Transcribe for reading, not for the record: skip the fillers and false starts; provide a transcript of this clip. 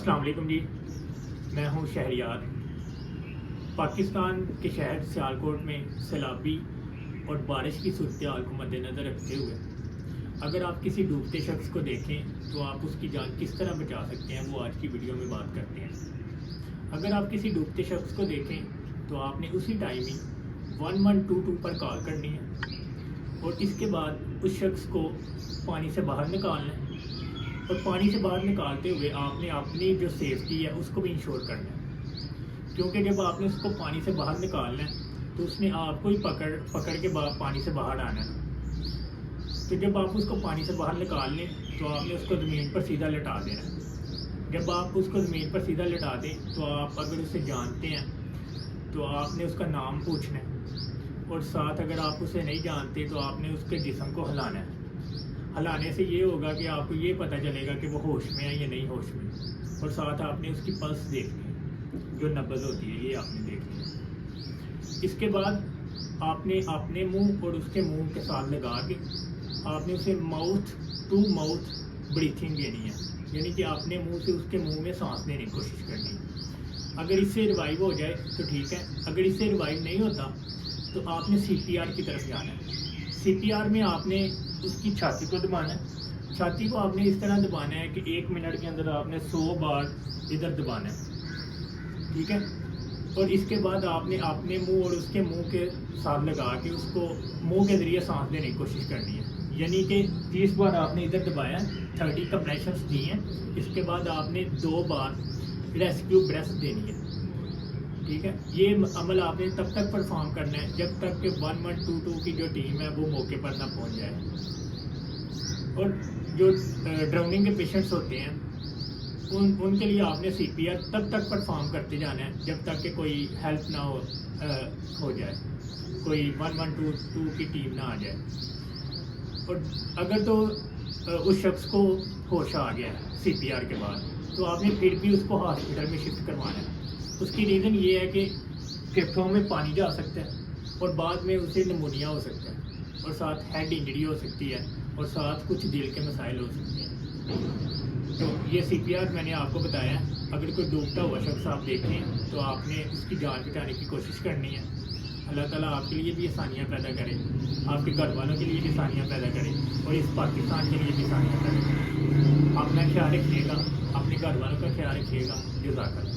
السلام علیکم جی، میں ہوں شہریار۔ پاکستان کے شہر سیالکوٹ میں سیلابی اور بارش کی صورتحال کو مد نظر رکھتے ہوئے اگر آپ کسی ڈوبتے شخص کو دیکھیں تو آپ اس کی جان کس طرح بچا سکتے ہیں، وہ آج کی ویڈیو میں بات کرتے ہیں۔ اگر آپ کسی ڈوبتے شخص کو دیکھیں تو آپ نے اسی ٹائمنگ 1122 پر کال کرنی ہے اور اس کے بعد اس شخص کو پانی سے باہر نکالنا ہے، اور پانی سے باہر نکالتے ہوئے آپ نے اپنی جو سیفٹی ہے اس کو بھی انشور کرنا ہے، کیونکہ جب آپ نے اس کو پانی سے باہر نکالنا ہے تو اس نے آپ کو ہی پکڑ کے پانی سے باہر آنا ہے۔ تو جب آپ اس کو پانی سے باہر نکال لیں تو آپ نے اس کو زمین پر سیدھا لٹا دینا ہے۔ جب آپ اس کو زمین پر سیدھا لٹا دیں تو آپ اگر اسے جانتے ہیں تو آپ نے اس کا نام پوچھنا ہے، اور ساتھ اگر آپ اسے نہیں جانتے تو آپ نے اس کے جسم کو ہلانا ہے۔ ہلانے سے یہ ہوگا کہ آپ کو یہ پتہ چلے گا کہ وہ ہوش میں ہے یا نہیں ہوش میں، اور ساتھ آپ نے اس کی پلس دیکھنی ہے، جو نبض ہوتی ہے یہ آپ نے دیکھنی ہے۔ اس کے بعد آپ نے اپنے منہ اور اس کے منہ کے ساتھ لگا کے آپ نے اسے ماؤتھ ٹو ماؤتھ بریتھنگ دینی ہے، یعنی کہ اپنے منہ سے اس کے منہ میں سانس لینے کی کوشش کرنی ہے۔ اگر اس سے ریوائیو ہو جائے تو ٹھیک ہے، اگر اس سے ریوائیو نہیں ہوتا تو آپ نے سی پی آر کی طرف جانا ہے۔ سی پی آر میں آپ نے اس کی چھاتی کو دبانا ہے۔ چھاتی کو آپ نے اس طرح دبانا ہے کہ 1 منٹ کے اندر آپ نے 100 بار ادھر دبانا ہے، ٹھیک ہے۔ اور اس کے بعد آپ نے اپنے منہ اور اس کے منہ کے ساتھ لگا کے اس کو منہ کے ذریعے سانس لینے کی کوشش کرنی ہے، یعنی کہ 30 بار آپ نے ادھر دبایا، 30 کمپریشنس دی ہیں۔ اس کے بعد آپ نے 2 بار ریسکیو بریتھ دینی ہے، ٹھیک ہے۔ یہ عمل آپ نے تب تک پرفارم کرنا ہے جب تک کہ 1122 کی جو ٹیم ہے وہ موقع پر نہ پہنچ جائے۔ اور جو ڈراؤننگ کے پیشنٹس ہوتے ہیں ان کے لیے آپ نے سی پی آر تب تک پرفارم کرتے جانا ہے جب تک کہ کوئی ہیلپ نہ ہو جائے، کوئی 1122 کی ٹیم نہ آ جائے۔ اور اگر تو اس شخص کو ہوش آ گیا سی پی آر کے بعد تو آپ نے پھر بھی اس کو ہاسپٹل میں شفٹ کروانا ہے۔ اس کی ریزن یہ ہے کہ پھیپھڑوں میں پانی جا سکتا ہے اور بعد میں اسے نمونیا ہو سکتا ہے، اور ساتھ ہیڈ انجری ہو سکتی ہے، اور ساتھ کچھ دل کے مسائل ہو سکتے ہیں۔ تو یہ سی پی آر میں نے آپ کو بتایا ہے۔ اگر کوئی ڈوبتا ہوا شخص آپ دیکھیں تو آپ نے اس کی جان بچانے کی کوشش کرنی ہے۔ اللہ تعالیٰ آپ کے لیے بھی آسانیاں پیدا کرے، آپ کے گھر والوں کے لیے بھی آسانیاں پیدا کرے، اور اس پاکستان کے لیے بھی آسانیاں پیدا کرے۔ اپنا خیال رکھیے گا، اپنے گھر والوں کا خیال رکھیے گا۔ جزاک اللہ۔